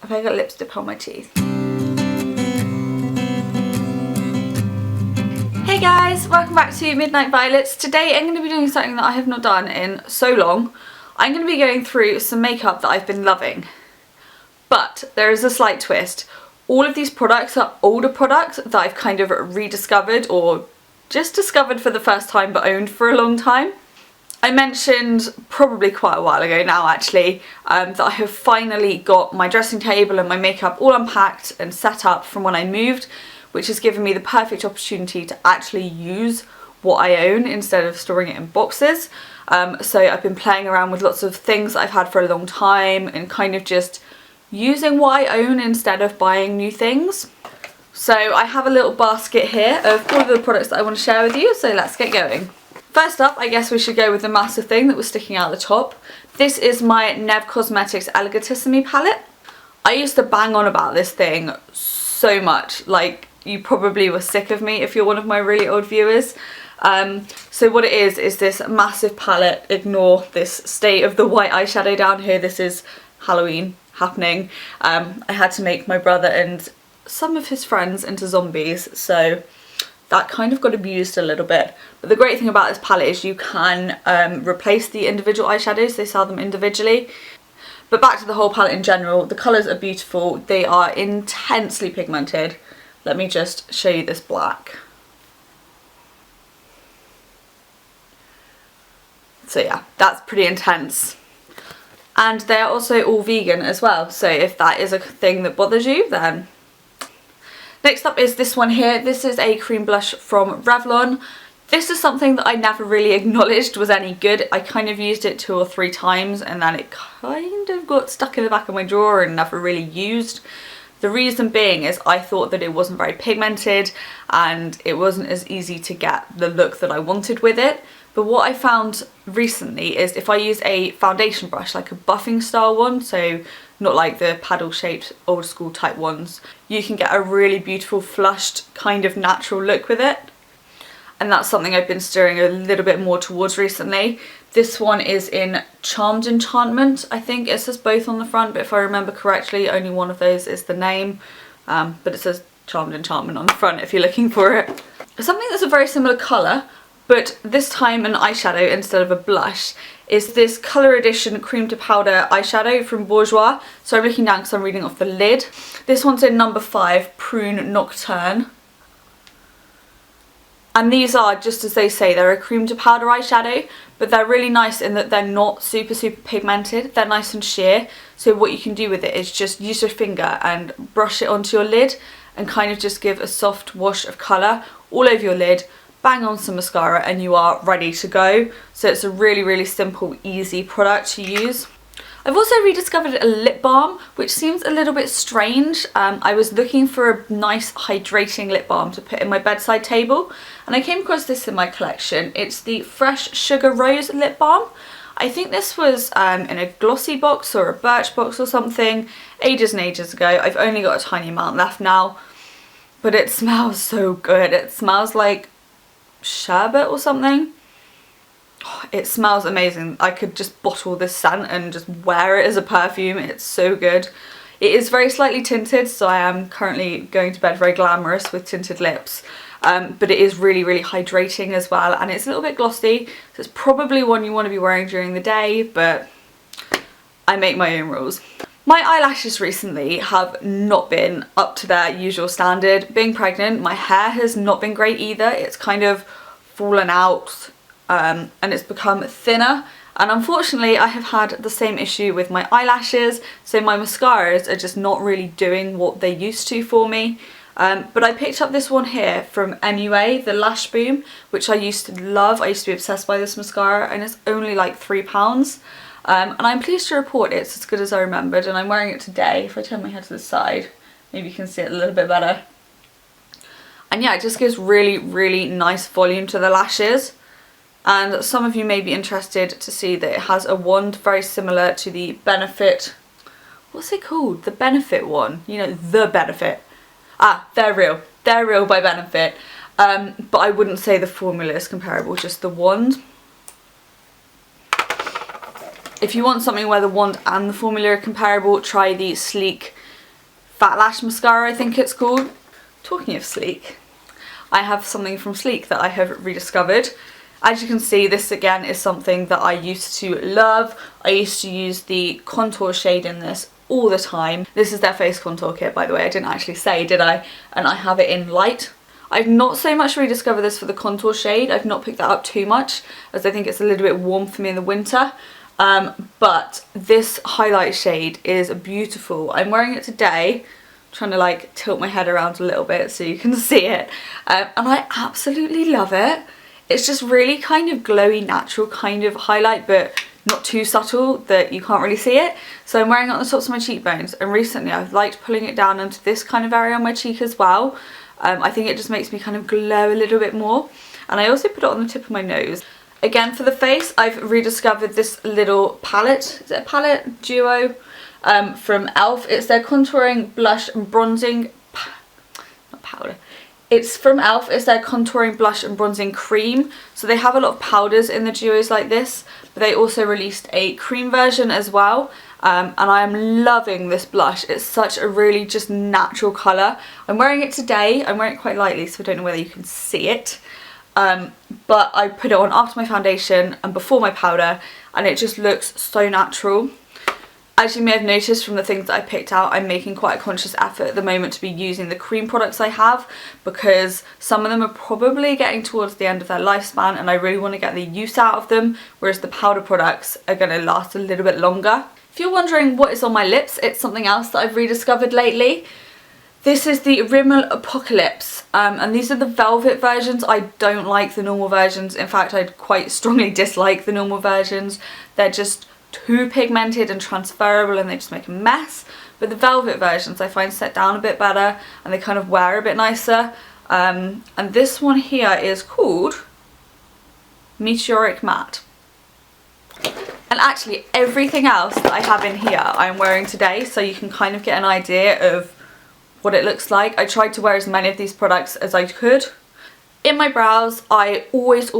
Have I got lipstick on my teeth? Hey guys, welcome back to Midnight Violets. Today I'm going to be doing something that I have not done in so long. I'm going to be going through some makeup that I've been loving. But there is a slight twist. All of these products are older products that I've kind of rediscovered or just discovered for the first time but owned for a long time. I mentioned probably quite a while ago now actually that I have finally got my dressing table and my makeup all unpacked and set up from when I moved, which has given me the perfect opportunity to actually use what I own instead of storing it in boxes. So I've been playing around with lots of things that I've had for a long time and kind of just using what I own instead of buying new things. So I have a little basket here of all of the products that I want to share with you, so let's get going. First up, I guess we should go with the massive thing that was sticking out the top. This is my Neve Cosmetics Elegantissimi palette. I used to bang on about this thing so much, like you probably were sick of me if you're one of my really old viewers. So what it is this massive palette. Ignore this state of the white eyeshadow down here. This is Halloween happening. I had to make my brother and some of his friends into zombies, so that kind of got abused a little bit. But the great thing about this palette is you can replace the individual eyeshadows. They sell them individually. But back to the whole palette in general, the colours are beautiful. They are intensely pigmented. Let me just show you this black. So yeah, that's pretty intense. And they're also all vegan as well, so if that is a thing that bothers you, then. Next up is this one here. This is a cream blush from Revlon. This is something that I never really acknowledged was any good. I kind of used it 2 or 3 times and then it kind of got stuck in the back of my drawer and never really used. The reason being is I thought that it wasn't very pigmented and it wasn't as easy to get the look that I wanted with it. But what I found recently is if I use a foundation brush, like a buffing style one, so not like the paddle shaped old school type ones, you can get a really beautiful flushed kind of natural look with it. And that's something I've been steering a little bit more towards recently. This one is in Charmed Enchantment. I think it says both on the front, but if I remember correctly, only one of those is the name. But it says Charmed Enchantment on the front if you're looking for it. Something that's a very similar colour, but this time an eyeshadow instead of a blush, is this Colour Edition Cream to Powder eyeshadow from Bourjois. So I'm looking down because I'm reading off the lid. This one's in number 5, Prune Nocturne. And these are, just as they say, they're a cream to powder eyeshadow, but they're really nice in that they're not super pigmented. They're nice and sheer. So what you can do with it is just use your finger and brush it onto your lid and kind of just give a soft wash of colour all over your lid. Bang on some mascara and you are ready to go. So it's a really simple, easy product to use. I've also rediscovered a lip balm, which seems a little bit strange. I was looking for a nice hydrating lip balm to put in my bedside table and I came across this in my collection. It's the Fresh Sugar Rose lip balm. I think this was in a glossy box or a birch box or something ages and ages ago. I've only got a tiny amount left now, but it smells so good. It smells like sherbet or something. Oh, it smells amazing. I could just bottle this scent and just wear it as a perfume. It's so good. It is very slightly tinted, so I am currently going to bed very glamorous with tinted lips. But it is really hydrating as well, and it's a little bit glossy, so it's probably one you want to be wearing during the day, but I make my own rules. My eyelashes recently have not been up to their usual standard. Being pregnant, my hair has not been great either. It's kind of fallen out and it's become thinner. And unfortunately, I have had the same issue with my eyelashes. So my mascaras are just not really doing what they used to for me. But I picked up this one here from MUA, the Lash Boom, which I used to love. I used to be obsessed by this mascara and it's only like £3. And I'm pleased to report it's as good as I remembered, and I'm wearing it today. If I turn my head to the side, maybe you can see it a little bit better. And yeah, it just gives really nice volume to the lashes. And some of you may be interested to see that it has a wand very similar to the Benefit. What's it called? The Benefit one. You know, the Benefit. Ah, They're Real. They're Real by Benefit. But I wouldn't say the formula is comparable, just the wand. If you want something where the wand and the formula are comparable, try the Sleek Fat Lash Mascara, I think it's called. Talking of sleek, I have something from Sleek that I have rediscovered. As you can see, this again is something that I used to love. I used to use the contour shade in this all the time. This is their face contour kit, by the way. I didn't actually say, did I? And I have it in light. I've not so much rediscovered this for the contour shade. I've not picked that up too much, as I think it's a little bit warm for me in the winter. But this highlight shade is beautiful. I'm wearing it today. Trying to like tilt my head around a little bit so you can see it, and I absolutely love it. It's just really kind of glowy, natural kind of highlight, but not too subtle that you can't really see it. So I'm wearing it on the tops of my cheekbones, and recently I've liked pulling it down into this kind of area on my cheek as well. I think it just makes me kind of glow a little bit more, and I also put it on the tip of my nose. Again, for the face, I've rediscovered this little palette. Is it a palette? Duo? From e.l.f. It's their contouring blush and bronzing, not powder. It's from e.l.f. It's their contouring blush and bronzing cream. So they have a lot of powders in the duos like this, but they also released a cream version as well. And I am loving this blush. It's such a really just natural colour. I'm wearing it today. I'm wearing it quite lightly, so I don't know whether you can see it. But I put it on after my foundation and before my powder, and it just looks so natural. As you may have noticed from the things that I picked out, I'm making quite a conscious effort at the moment to be using the cream products I have, because some of them are probably getting towards the end of their lifespan and I really want to get the use out of them, whereas the powder products are going to last a little bit longer. If you're wondering what is on my lips, it's something else that I've rediscovered lately. This is the Rimmel Apocalips, and these are the velvet versions. I don't like the normal versions. In fact, I quite strongly dislike the normal versions. They're just too pigmented and transferable and they just make a mess. But the velvet versions I find set down a bit better and they kind of wear a bit nicer. And this one here is called Meteoric Matte. And actually everything else that I have in here I'm wearing today, so you can kind of get an idea of what it looks like. I tried to wear as many of these products as I could. In my brows, I always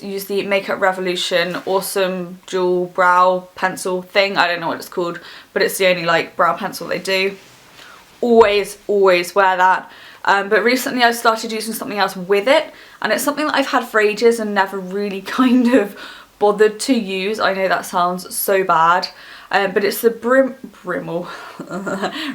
use the Makeup Revolution Awesome Dual Brow Pencil thing. I don't know what it's called, but it's the only like brow pencil they do. Always wear that. But recently I started using something else with it, and it's something that I've had for ages and never really kind of bothered to use. I know that sounds so bad, but it's the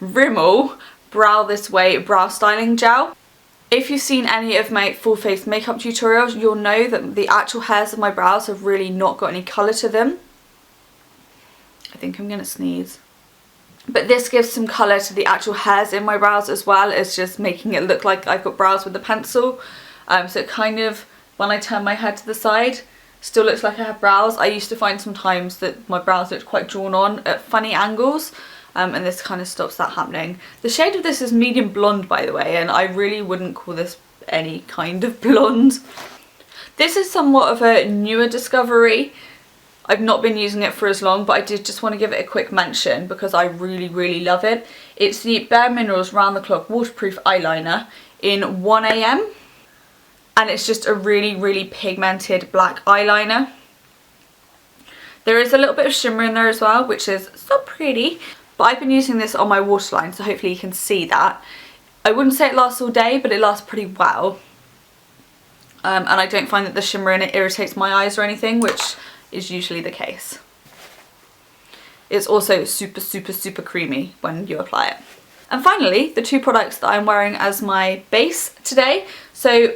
Rimmel Brow This Way Brow Styling Gel. If you've seen any of my full face makeup tutorials, you'll know that the actual hairs of my brows have really not got any colour to them. I think I'm going to sneeze. But this gives some colour to the actual hairs in my brows as well as just making it look like I've got brows with the pencil. So it kind of, when I turn my head to the side, still looks like I have brows. I used to find sometimes that my brows looked quite drawn on at funny angles. And this kind of stops that happening. The shade of this is medium blonde, by the way, and I really wouldn't call this any kind of blonde. This is somewhat of a newer discovery. I've not been using it for as long, but I did just want to give it a quick mention because I really love it. It's the Bare Minerals Round the Clock Waterproof Eyeliner in 1am. And it's just a really pigmented black eyeliner. There is a little bit of shimmer in there as well, which is so pretty. But I've been using this on my waterline, so hopefully you can see that. I wouldn't say it lasts all day, but it lasts pretty well. And I don't find that the shimmer in it irritates my eyes or anything, which is usually the case. It's also super creamy when you apply it. And finally, the two products that I'm wearing as my base today. So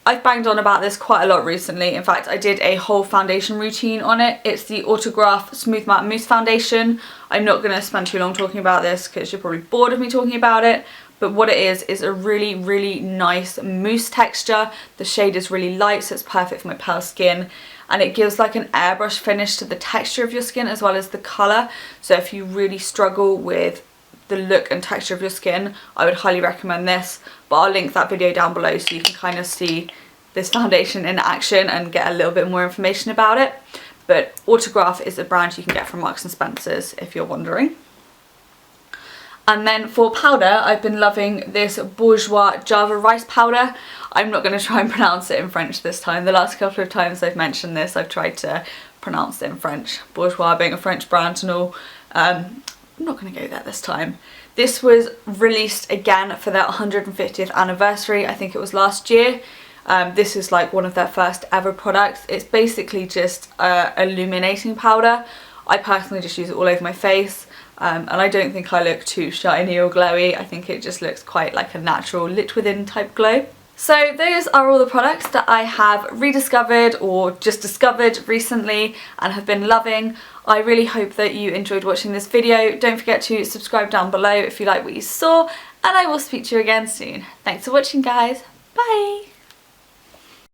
I've banged on about this quite a lot recently. In fact, I did a whole foundation routine on it. It's the Autograph Smooth Matte Mousse Foundation. I'm not going to spend too long talking about this because you're probably bored of me talking about it. But what it is a really nice mousse texture. The shade is really light, so it's perfect for my pale skin. And it gives like an airbrush finish to the texture of your skin as well as the colour. So if you really struggle with the look and texture of your skin, I would highly recommend this. But I'll link that video down below so you can kind of see this foundation in action and get a little bit more information about it. But Autograph is a brand you can get from Marks & Spencer's if you're wondering. And then for powder, I've been loving this Bourjois Java Rice powder. I'm not going to try and pronounce it in French this time. The last couple of times I've mentioned this, I've tried to pronounce it in French. Bourjois being a French brand and all. I'm not going to go there this time. This was released again for their 150th anniversary. I think it was last year. This is like one of their first ever products. It's basically just illuminating powder. I personally just use it all over my face. And I don't think I look too shiny or glowy. I think it just looks quite like a natural lit within type glow. So those are all the products that I have rediscovered or just discovered recently and have been loving. I really hope that you enjoyed watching this video. Don't forget to subscribe down below if you like what you saw, and I will speak to you again soon. Thanks for watching, guys. Bye!